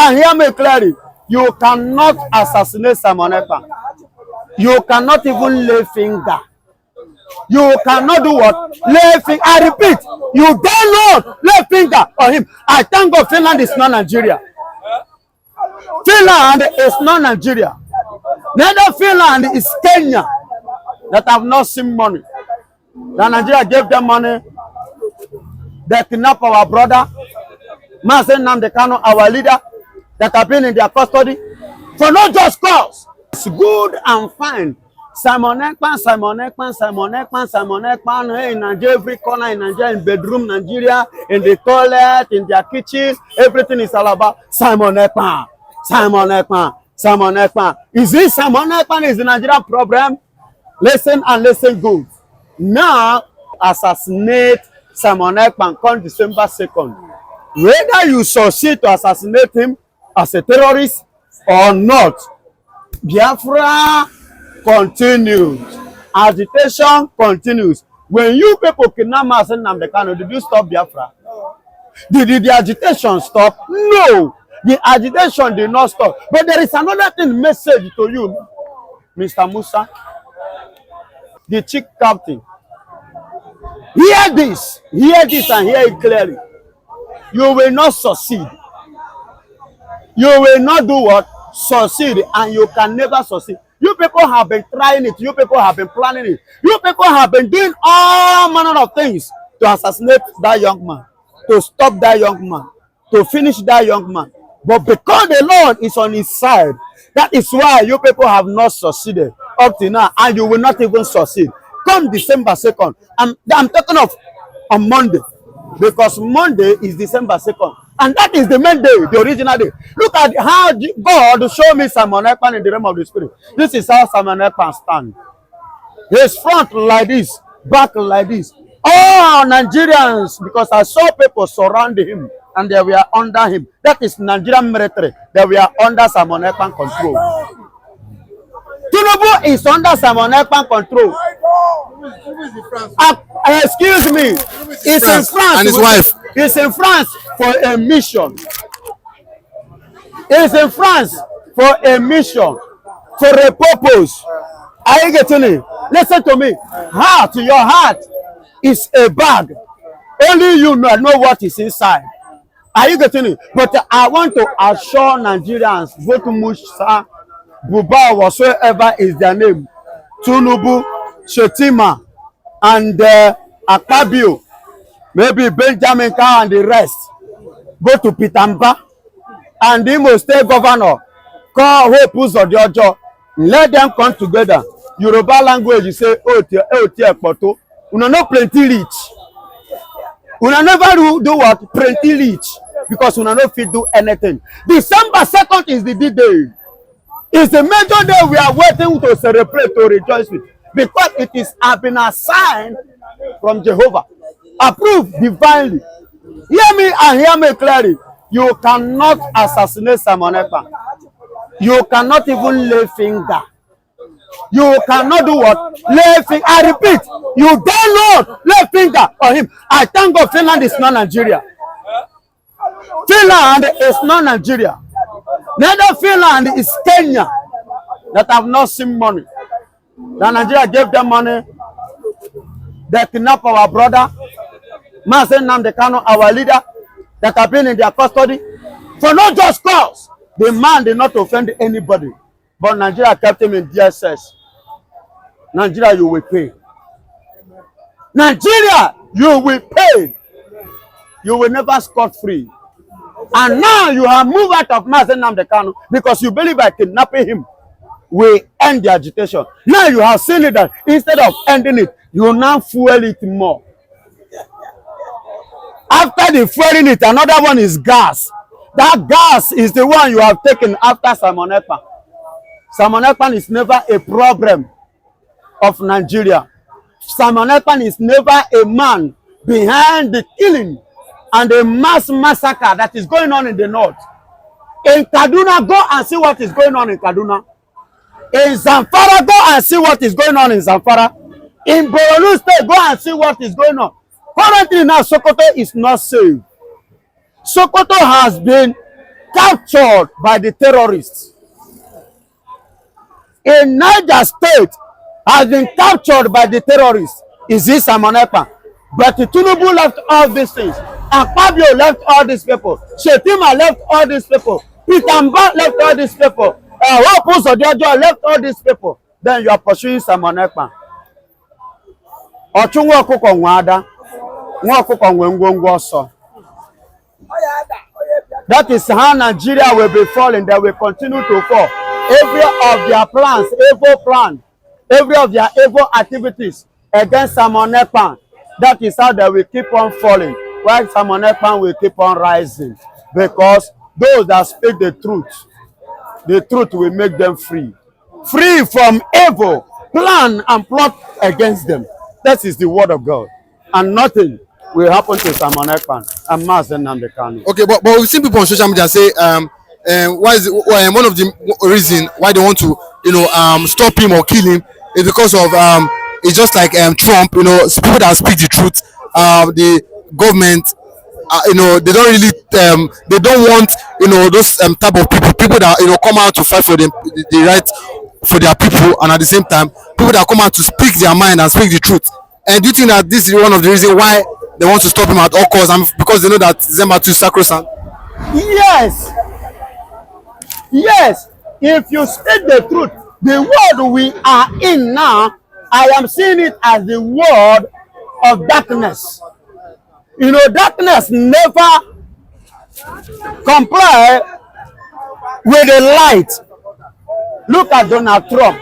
and hear me clearly. You cannot assassinate Simon Ekpa. You cannot even lay finger. You cannot do what? Lay finger. I repeat, you dare not lay finger on him. I thank God Finland is not Nigeria. Finland is not Nigeria. Neither Finland is Kenya that have not seen money. That Nigeria gave them money. They kidnapped our brother, nnamdikanu, our leader, that have been in their custody for no just cause. It's good and fine. Simon Ekpa in Nigeria, every corner in Nigeria, in bedroom Nigeria, in the toilet, in their kitchen, everything is all about Simon Ekpa. Simon Ekpa. Simon Ekpa. Is this Simon Ekpa is the Nigerian problem? Listen and listen good. Now, assassinate Simon Ekpa on December 2nd. Whether you succeed to assassinate him as a terrorist or not, Biafra continues. Agitation continues. When you people kidnap nnamdikanu, did you stop Biafra? Did the agitation stop? No. The agitation did not stop. But there is another thing message to you, Mr. Musa, the chief captain. Hear this and hear it clearly. You will not succeed. You will not do what? Succeed, and you can never succeed. You people have been trying it. You people have been planning it. You people have been doing all manner of things to assassinate that young man, to stop that young man, to finish that young man. But because the Lord is on his side, that is why you people have not succeeded up to now, and you will not even succeed. Come December 2nd, I'm talking of on Monday, because Monday is December 2nd, and that is the main day, the original day. Look at how God showed me Simon Ekpa in the realm of the spirit. This is how Simon Ekpa stands. His front like this, back like this. All Nigerians, because I saw people surround him and they were under him. That is Nigerian military. They were under Simon Ekpa control. Tinubu is under Simon Ekpa control. Excuse me. He's in France and his wife. He's in France for a mission. He's in France for a mission, for a purpose. Are you getting it? Listen to me. Heart, your heart is a bag. Only you know what is inside. Are you getting it? But I want to assure Nigerians, vote Musa, Buba, whatsoever is their name, Tinubu, Shetima, and Akpabio, maybe Benjamin Kah and the rest, go to Pitamba, and the Imo State Governor, call Hope Uzodiojo, let them come together. Yoruba language, you say, oh, Poto. Una no plenty rich. Una never do what? Plenty rich. Because una no fit do anything. December 2nd is the D-Day. It's the major day we are waiting to celebrate, to rejoice with. Because it is been assigned from Jehovah. Approved divinely. Hear me and hear me clearly. You cannot assassinate Simon Ekpa. You cannot even lay finger. You cannot do what? Lay finger. I repeat, you dare not lay finger on him. I thank God Finland is not Nigeria. Finland is not Nigeria. Neither Finland is Kenya that have not seen money. That Nigeria gave them money. They kidnapped our brother, nnamdikanu, our leader, that have been in their custody for no just cause. The man did not offend anybody. But Nigeria kept him in DSS. Nigeria, you will pay. Nigeria, you will pay. You will never scot free. And now you have moved out of nnamdikanu because you believe by kidnapping him will end the agitation. Now you have seen it that instead of ending it, you now fuel it more. After the fueling it, another one is gas. That gas is the one you have taken after Simon Ekpa. Simon Ekpa is never a problem of Nigeria. Simon Ekpa is never a man behind the killing and the mass massacre that is going on in the north. In Kaduna, go and see what is going on in Kaduna. In Zamfara, go and see what is going on in Zamfara. In Borno State, go and see what is going on. Currently now, Sokoto is not safe. Sokoto has been captured by the terrorists. In Niger State has been captured by the terrorists. Is this Simon Ekpa? But Tinubu left all these things. Akpabio left all these people. Shetima left all these people. Peter Mba left all these people. Hope Uzodiojo left all these people. Then you are pursuing Simon Ekpa. Ochunwa okuko nwada. Nwa okuko ngwengwo so. That is how Nigeria will be falling. They will continue to fall. Every of their plans, every of their evil activities against Simon Ekpa, that is how they will keep on falling. While Simon Ekpa will keep on rising. Because those that speak the truth will make them free. Free from evil, plan and plot against them. That is the word of God. And nothing will happen to Simon Ekpa and nnamdikanu. Okay, but we've seen people on social media say why is one of the reason why they want to stop him or kill him is because of it's just like Trump, people that speak the truth, the government, they don't really they don't want those type of people that come out to fight for the right for their people, and at the same time people that come out to speak their mind and speak the truth. And do you think that this is one of the reasons why they want to stop him at all costs, and because they know that December 2 is sacrosanct? Yes, if you speak the truth, the world we are in now, I am seeing it as the world of darkness. Darkness never comply with the light. Look at Donald Trump,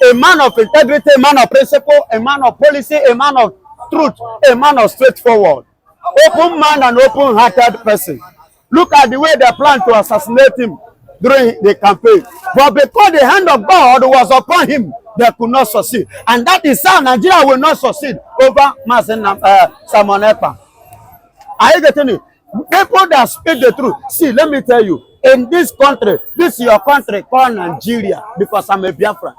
a man of integrity, a man of principle, a man of policy, a man of truth, a man of straightforward, open man and open-hearted person. Look at the way they plan to assassinate him during the campaign. But because the hand of God was upon him, they could not succeed. And that is how Nigeria will not succeed over Simon Ekpa. Are you getting it? People that speak the truth. See, let me tell you, in this country, this is your country called Nigeria, because I'm a Biafra.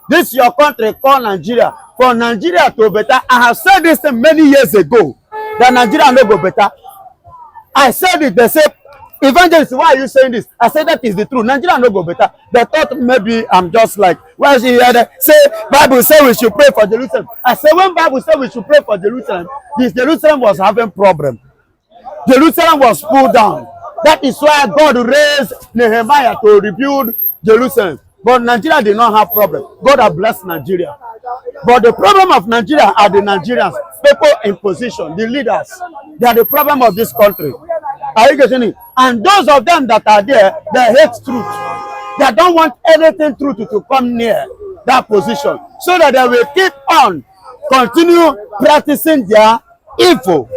This is your country called Nigeria. For Nigeria to better, I have said this many years ago, that Nigeria no go better. I said it, they said, evangelist, why are you saying this? I said that is the truth. Nigeria no go better. They thought maybe I'm just like, why is he here? Say, Bible say we should pray for Jerusalem. I said, when Bible said we should pray for Jerusalem, this Jerusalem was having problem. Jerusalem was pulled down. That is why God raised Nehemiah to rebuild Jerusalem. But Nigeria did not have problem. God has blessed Nigeria. But the problem of Nigeria are the Nigerians, people in position, the leaders. They are the problem of this country. Are you getting it? And those of them that are there, they hate truth. They don't want anything truth to come near that position, so that they will keep on, continue practicing their evil.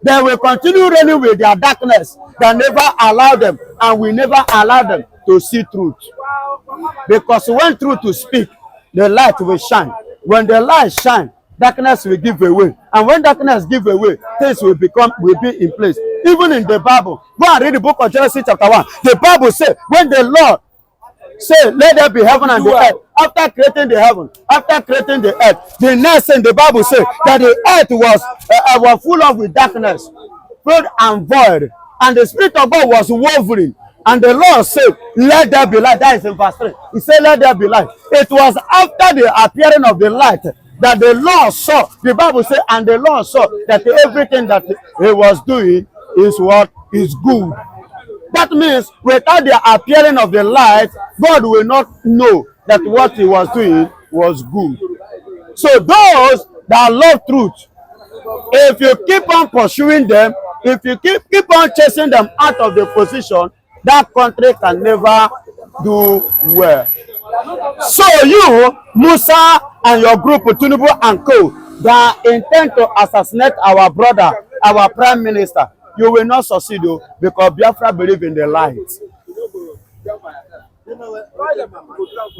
They will continue reigning with their darkness that never allow them, and we never allow them to see truth. Because when truth to speak, the light will shine. When the light shine, darkness will give away. And when darkness give away, things will be in place. Even in the Bible, go and read the book of Genesis chapter 1. The Bible says, when the Lord said, let there be heaven and the earth, after creating the heaven, after creating the earth, the next thing the Bible says that the earth was full of with darkness, filled and void, and the Spirit of God was wavering. And the Lord said, let there be light. That is in verse 3. He said, let there be light. It was after the appearing of the light that the Lord saw. The Bible said, and the Lord saw that everything that he was doing is what is good. That means without the appearing of the light, God will not know that what he was doing was good. So those that love truth, if you keep on pursuing them, if you keep on chasing them out of the position, that country can never do well. So you, Musa, and your group, Tinubu and co, that intend to assassinate our brother, our prime minister, you will not succeed, though, because Biafra believe in the light.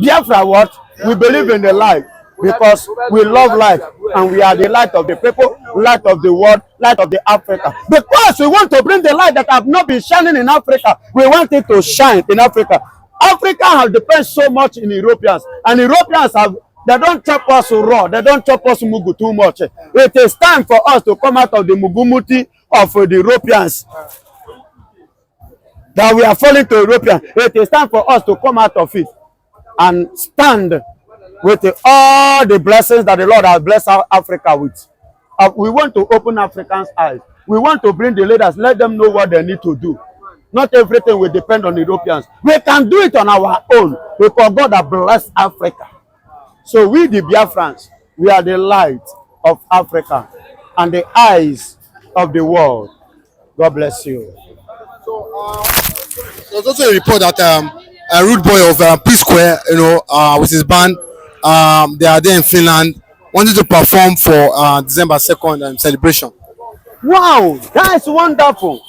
Biafra what? We believe in the light because we love light, and we are the light of the people, light of the world, light of the Africa. Because we want to bring the light that have not been shining in Africa, we want it to shine in Africa. Africa has depended so much in Europeans, and Europeans they don't chop us raw, they don't chop us mugu too much. It is time for us to come out of the mugumuti of the Europeans. that we are falling to Europeans. It is time for us to come out of it and stand with all the blessings that the Lord has blessed Africa with. We want to open Africans' eyes. We want to bring the leaders, let them know what they need to do. Not everything will depend on Europeans. We can do it on our own because God has blessed Africa. So we, the Biafrans, we are the light of Africa and the eyes of the world. God bless you. So there's also a report that a rude boy of P Square, with his band, they are there in Finland, wanted to perform for December 2nd celebration. Wow, that's wonderful.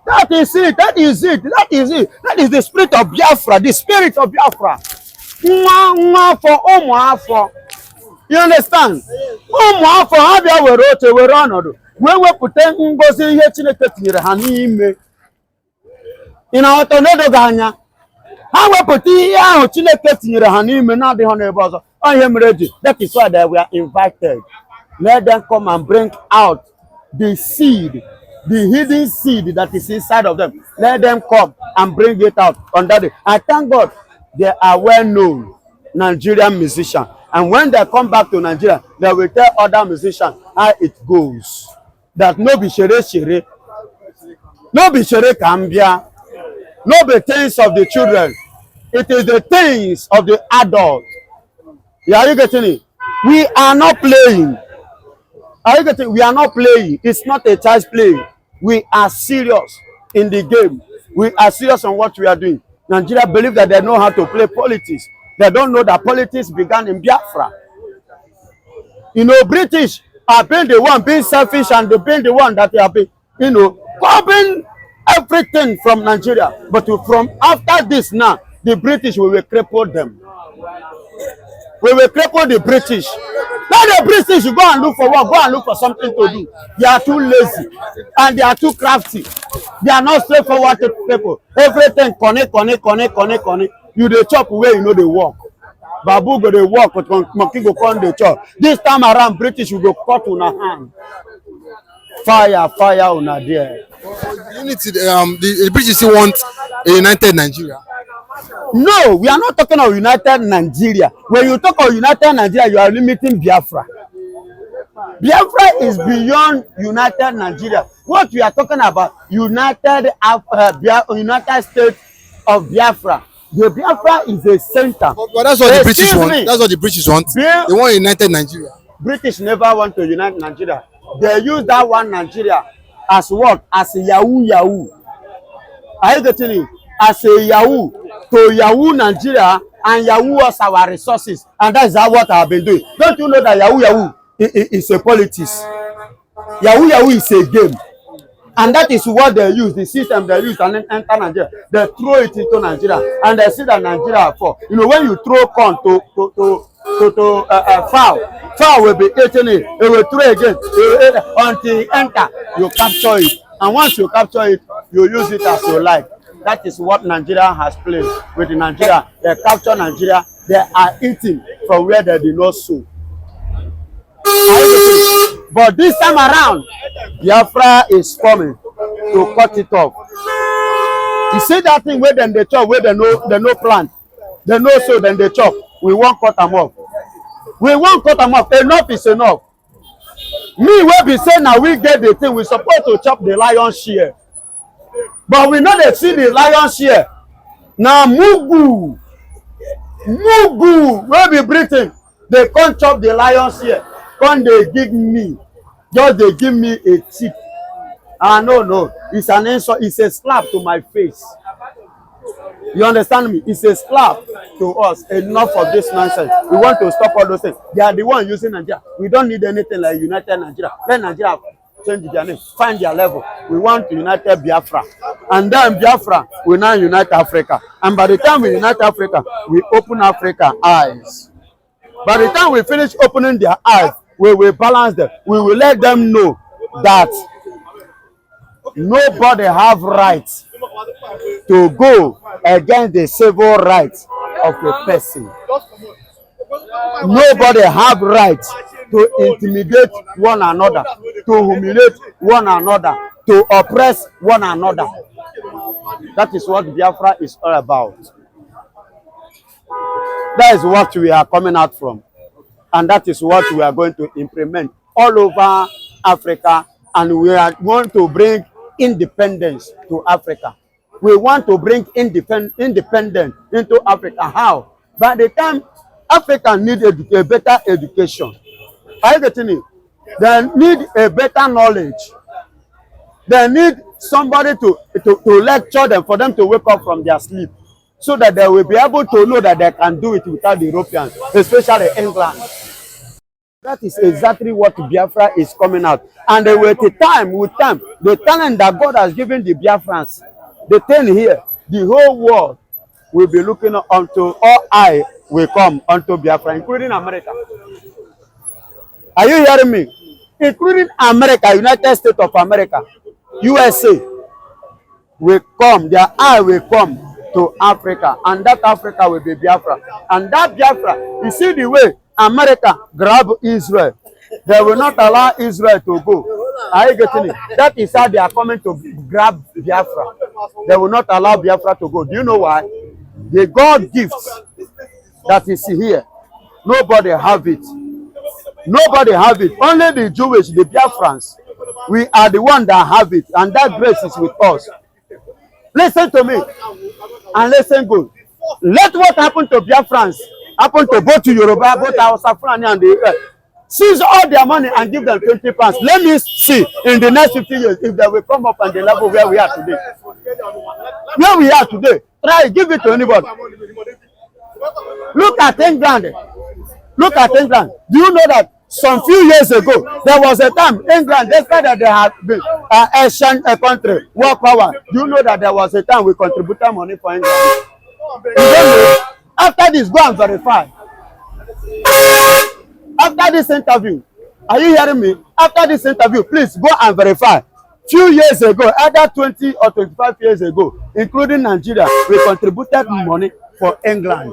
That is it. That is it. That is it. That is the spirit of Biafra. The spirit of Biafra. You understand? Abia were oche were ọnọdụ wee wepụta ngozi ihe Chineke tinyere ha n'ime. Ị na-aghọta n'edoghị anya ha wepụta ihe ahụ Chineke tinyere ha n'ime na-adịghị n'ebe ọzọ. Ọ ihe mere eji. That is why they were invited. Let them come and bring out the seed, the hidden seed that is inside of them. Let them come and bring it out on that day. I thank God they are well-known Nigerian musicians. And when they come back to Nigeria, they will tell other musicians how it goes. That no be shere shere, no be shere cambia, no be things of the children. It is the things of the adult. Are you getting it? We are not playing. Are you getting it? We are not playing. It's not a child's play. We are serious in the game. We are serious on what we are doing. Nigeria believe that they know how to play politics. They don't know that politics began in Biafra. You know, British are being the one being selfish and they being the one that they have been, copying everything from Nigeria. But from after this now, the British will cripple them. We will cripple the British. Let the British go and look for work, go and look for something to do. They are too lazy and they are too crafty. They are not straightforward people. Everything connect. You dey chop where you know they work. Babu go dey work, but monkey go come dey chop. This time around, British will go cut on a hand. Fire on a there. Unity, the British still want a united Nigeria. No, we are not talking of united Nigeria. When you talk of united Nigeria, you are limiting Biafra. Biafra is beyond united Nigeria. What we are talking about, United States of Biafra. The Biafra is a center. But that's what the British want. That's what the British want. They want a united Nigeria. British never want to unite Nigeria. They use that one Nigeria as what? As a Yahoo. Are you getting it? As a Yahoo. To Yahoo Nigeria and Yahoo us our resources. And that's what I have been doing. Don't you know that Yahoo is a politics? Yahoo is a game. And that is what they use, the system they use and enter Nigeria. They throw it into Nigeria and they see that Nigeria fall. You know, when you throw corn to fowl will be eating it. It will throw again until it enter. You capture it. And once you capture it, you use it as you like. That is what Nigeria has played with Nigeria. They capture Nigeria. They are eating from where they did not sow. But this time around, Biafra is coming to cut it off. You see that thing where then they chop, where they no plant, they no sow, then they chop. We won't cut them off. We won't cut them off. Enough is enough. Me will be saying now we get the thing. We supposed to chop the lion's share, but we know they see the lion's share. Now Mugu will be Britain. They can't chop the lion's share. Can't they give me? Just they give me a tip. No. It's an insult. It's a slap to my face. You understand me? It's a slap to us. Enough of this nonsense. We want to stop all those things. They are the ones using Nigeria. We don't need anything like United Nigeria. Let Nigeria change their name, find their level. We want to unite Biafra. And then Biafra will now unite Africa. And by the time we unite Africa, we open Africa eyes. By the time we finish opening their eyes, we will balance them. We will let them know that nobody have rights to go against the civil rights of a person. Nobody have rights to intimidate one another, to humiliate one another, to oppress one another. That is what Biafra is all about. That is what we are coming out from. And that is what we are going to implement all over Africa. And we are going to bring independence to Africa. We want to bring independence into Africa. How? By the time Africa needs a better education, are you getting it? They need a better knowledge. They need somebody to lecture them, for them to wake up from their sleep, so that they will be able to know that they can do it without the Europeans, especially England. That is exactly what Biafra is coming out. And with time, the talent that God has given the Biafrans, the thing here, the whole world will be looking unto, all eye will come unto Biafra, including America. Are you hearing me? Including America, United States of America, USA will come, their eye will come to Africa, and that Africa will be Biafra. And that Biafra, you see the way America grab Israel, they will not allow Israel to go. Are you getting it? That is how they are coming to grab Biafra. They will not allow Biafra to go. Do you know why? The God gifts that is here, nobody have it. Nobody have it. Only the Jewish, the Biafrans, we are the one that have it, and that grace is with us. Listen to me and listen good. Let what happened to Biafrans happen to both to Yoruba, both Hausa, Fulani, and the seize all their money and give them 20 pounds. Let me see in the next 50 years if they will come up on the level where we are today. Where we are today, try give it to anybody. Look at England. Look at England. Do you know that some few years ago, there was a time England, despite that they had been Asian country, war power, do you know that there was a time we contributed money for England? You don't know? After this, go and verify. After this interview, are you hearing me? After this interview, please go and verify. Few years ago, either 20 or 25 years ago, including Nigeria, we contributed money for England.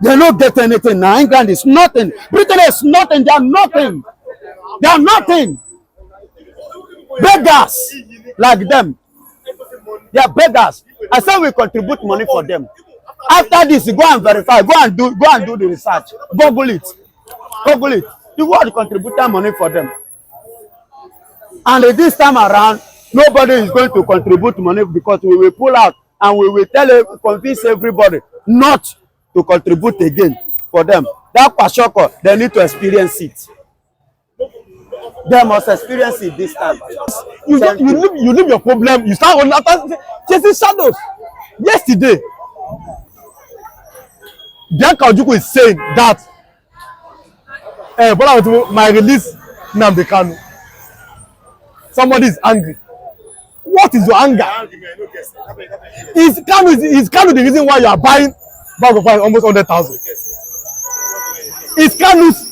They don't get anything now. England is nothing. Britain is nothing. They are nothing. They are nothing. Beggars like them. They are beggars. I said we contribute money for them. After this, go and verify. Go and do the research. Google it. Google it. You want to contribute money for them. And this time around, nobody is going to contribute money, because we will pull out and we will convince everybody not to contribute again for them. That Pashoko, they need to experience it. They must experience it this time. You leave your problem. You start on after chasing shadows. Yesterday, Bianca Ojukwu is saying that my release nnamdikanu. Somebody is angry. What is your anger? Is Kanu the reason why you are buying bag of rice almost 100,000? Is Kanu's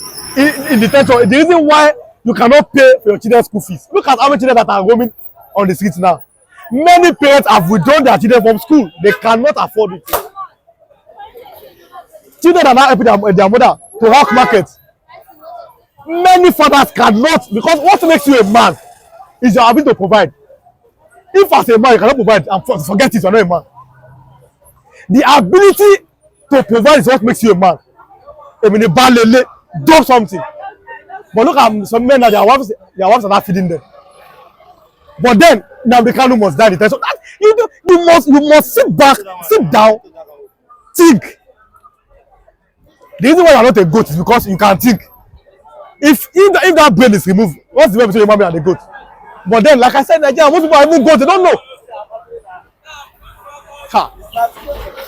in detention the reason why you cannot pay for your children's school fees? Look at how many children that are roaming on the streets now. Many parents have withdrawn their children from school. They cannot afford it. Children are now helping their mother to hawk markets. Many fathers cannot, because what makes you a man is your ability to provide. If as a man you cannot provide, and forget it, you are not a man. The ability to provide is what makes you a man. I mean, do something. But look at some men now, their wives are not feeding them. But then nnamdikanu must die. So that you must sit back, sit down, think. The reason why you are not a goat is because you can think. If that brain is removed, what's the difference between a man and a goat? But then, like I said, Nigeria, most people are even goats, they don't know. Ha.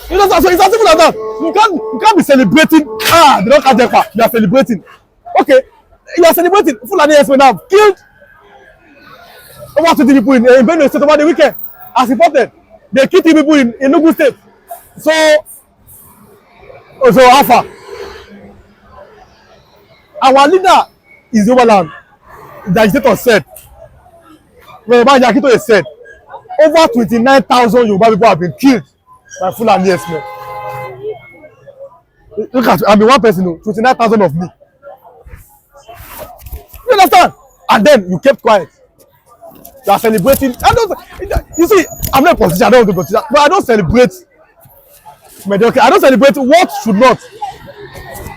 You know, so it's as simple as that. You can't be celebrating. They don't catch Ekpa. You are celebrating. Okay, you are celebrating. Fulani Airspace now killed over 20 people in Benue State over the weekend. As reported, they killed 3 people in Enugu State. So Alpha. Our leader is Overland. The agitator said, Akito said, over 29,000 Yoruba people have been killed by Fulani Airspace. Look at, I mean, one person, 29,000 of me. You understand? And then you kept quiet. You are celebrating. You see, I'm not a politician, I don't want to be a politician, but I don't celebrate mediocre. I don't celebrate what should not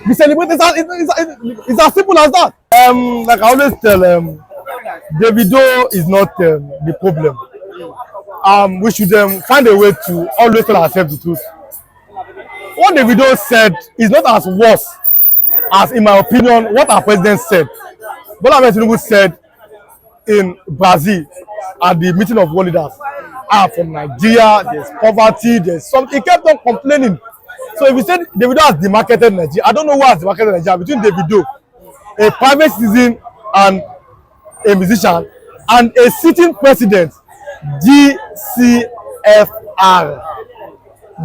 be celebrated. It's as simple as that. Like I always tell, Davido is not the problem. We should find a way to always tell ourselves the truth. What Davido said is not as worse as, in my opinion, what our president said. Bola Tinubu said in Brazil at the meeting of world leaders, from Nigeria, there's poverty, there's something. He kept on complaining. So if you said Davido has demarketed Nigeria, I don't know who has demarketed Nigeria between Davido, a private citizen and a musician, and a sitting president, GCFR,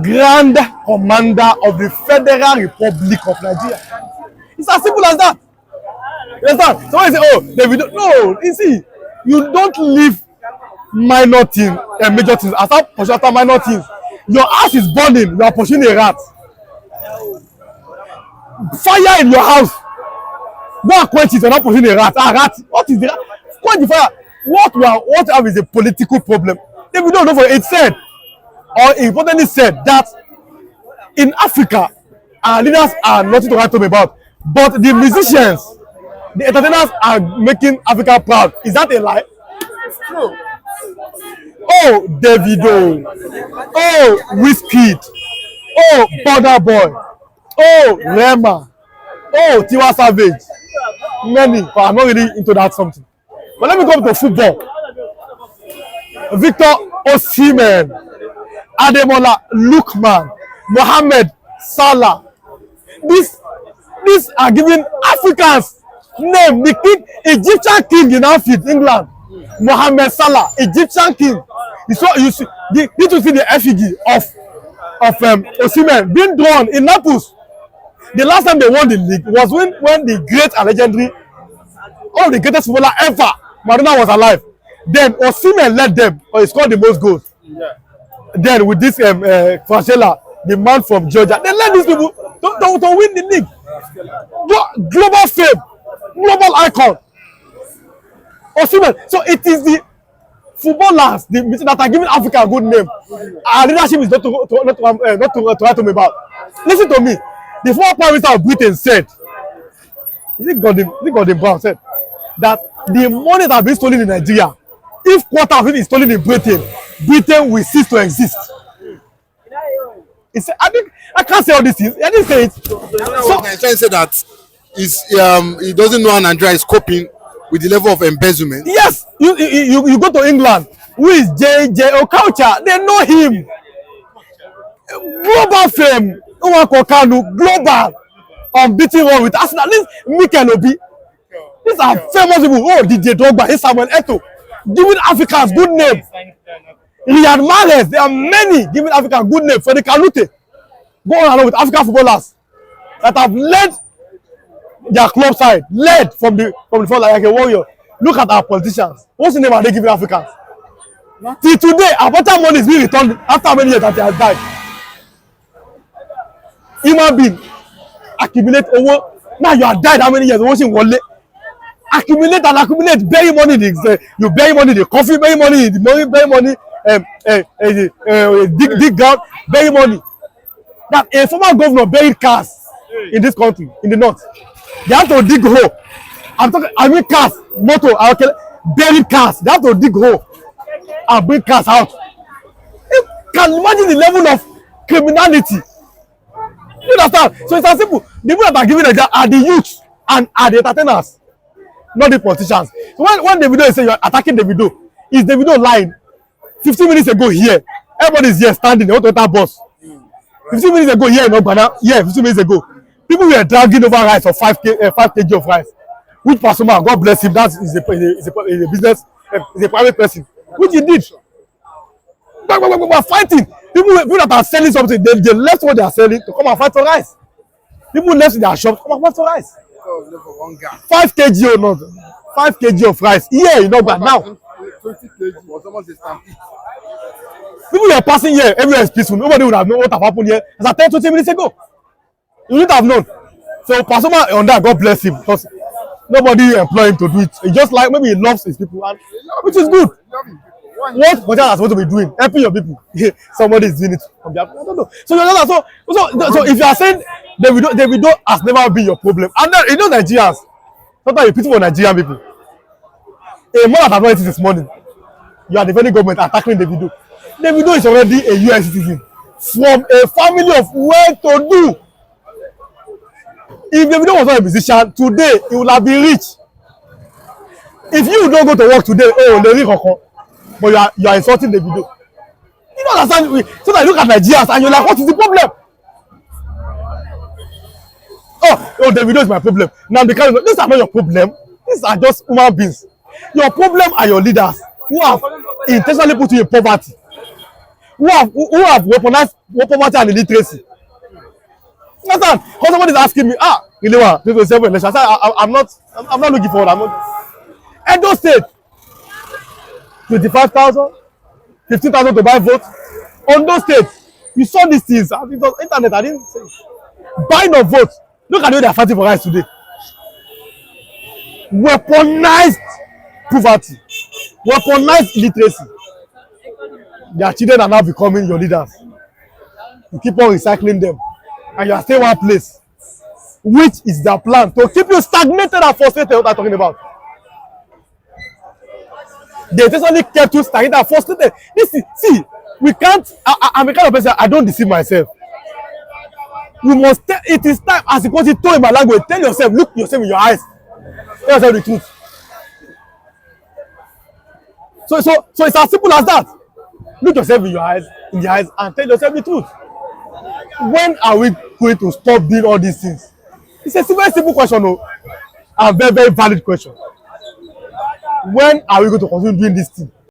Grand Commander of the Federal Republic of Nigeria. It's as simple as that. You understand? So when you say, oh, Davido, no, you see, you don't leave minor things and major things. As I push after minor things, your house is burning, you are pushing a rat. Fire in your house. Go and quench it, you're not pushing a rat. A rat. What is the rat? Quench the fire. What we have is a political problem. If we don't know for it said, or importantly said, that in Africa, our leaders are nothing to write home about. But the musicians, the entertainers are making Africa proud. Is that a lie? It's true. Oh, Davido. Oh, Wizkid. Oh, Burna Boy. Oh, Rema. Oh, Tiwa Savage. Many, but I'm not really into that something. But let me come to football. Victor Osimhen, Ademola Lookman, Mohamed Salah. These are giving Africans name. The king, Egyptian king in Anfield, England. Mohamed Salah, Egyptian king. You see, did you see the effigy of Osimhen being drawn in Naples? The last time they won the league was when the great and legendary, one of the greatest footballer ever, Maradona, was alive. Then Osimhen led them, or he scored the most goals. Yeah. Then with this Francella, the man from Georgia, they led these people to win the league. Global fame, global icon. Osimhen. So it is the footballers that are giving Africa a good name. Our leadership is not to write to me about. Listen to me. The former Prime Minister of Britain said, Gordon Brown said, that the money that has been stolen in Nigeria, if quarter of it is stolen in Britain, Britain will cease to exist. I can't say all these things. I didn't say it. So I'm trying to say that he doesn't know how Nigeria is coping with the level of embezzlement. Yes, you go to England. Who is J.J. Okocha? They know him. Global fame. Global. Unbeaten one with Arsenal. This Mikel Obi. These are famous people. Oh, DJ Drogba, Samuel Eto'o. Giving Africans good name. Riyad Mahrez. There are many giving Africa good name. Fede Kanute. Go on along with African footballers that have led their club side, led from the front like a warrior. Look at our politicians. What's the name are they giving Africans? Till today, our better money is being returned after how many years that they have died. Human being accumulate over. Now you have died how many years? Watching Wale. Accumulate and accumulate. Bury money. You bury money. The coffee. Bury money. The money. Bury money. Dig ground. Bury money. That a former governor buried cars in this country, in the north. They have to dig hole. I mean cars, motor, buried cars. They have to dig hole and bring cars out. You can imagine the level of criminality. You understand? So it's as simple. The people that are giving a job are the youth and are the entertainers, not the politicians. So when Davido is saying you're attacking Davido, is Davido lying? 15 minutes ago here, everybody is here standing. They want to enter bus. 15 minutes ago here in Ogbana, 15 minutes ago, people were dragging over rice of 5 kg of rice. Which Pasuma, God bless him, that is a business, is a private person, which he did. We're fighting. People that are selling something, they left what they are selling to come and fight for rice. People left in their shops to come and fight for rice. 5 kg or not, 5 kg of rice. Yeah, you know, but now 20 kg was almost a stampede. People were passing here, everywhere is peaceful. Nobody would have known what have happened here as at 10-20 minutes ago. You wouldn't have known. So Pasuma on that, God bless him, because nobody employed him to do it. He just like maybe he loves his people, and which is good. What Nigerians are supposed to be doing? Helping your people. Somebody is doing it on behalf. I don't know. So you understand? So if you are saying Davido has never been your problem, and then you know Nigerians, sometimes you pity for Nigerian people. A man that has not eaten this morning, you are defending government attacking Davido. Davido is already a US citizen from a family of well-to-do. If Davido was not a musician today, he would have been rich. If you don't go to work today, oh, Larry Koko, but you are insulting Davido. You don't understand? So that you look at Nigerians and you're like, what is the problem? Oh, Davido is my problem. Nnamdikanu, these are not your problem. These are just human beings. Your problem are your leaders who have intentionally put you in poverty, who have weaponized poverty and illiteracy. Understand? Because somebody is asking me, Ilewa, 2027 election. I said, I'm not looking forward. I'm not. Edo State, 25,000, 15,000 to buy votes. Ondo State, you saw these things. It was internet. I didn't say. Buying of votes. Look at the way they are fighting for rights today. Weaponized poverty, weaponized illiteracy. Their children are now becoming your leaders. You keep on recycling them, and you are staying one place, which is their plan to keep you stagnated and frustrated. What I'm talking about. They intentionally kept you stagnated and frustrated. See, we can't. I'm a kind of person. I don't deceive myself. You must. It is time, as the coach told in my language. Tell yourself, look yourself in your eyes. Tell yourself the truth. So it's as simple as that. Look yourself in your eyes, and tell yourself the truth. When are we going to stop doing all these things? It's a very simple question, a very, very valid question. When are we going to continue doing this thing?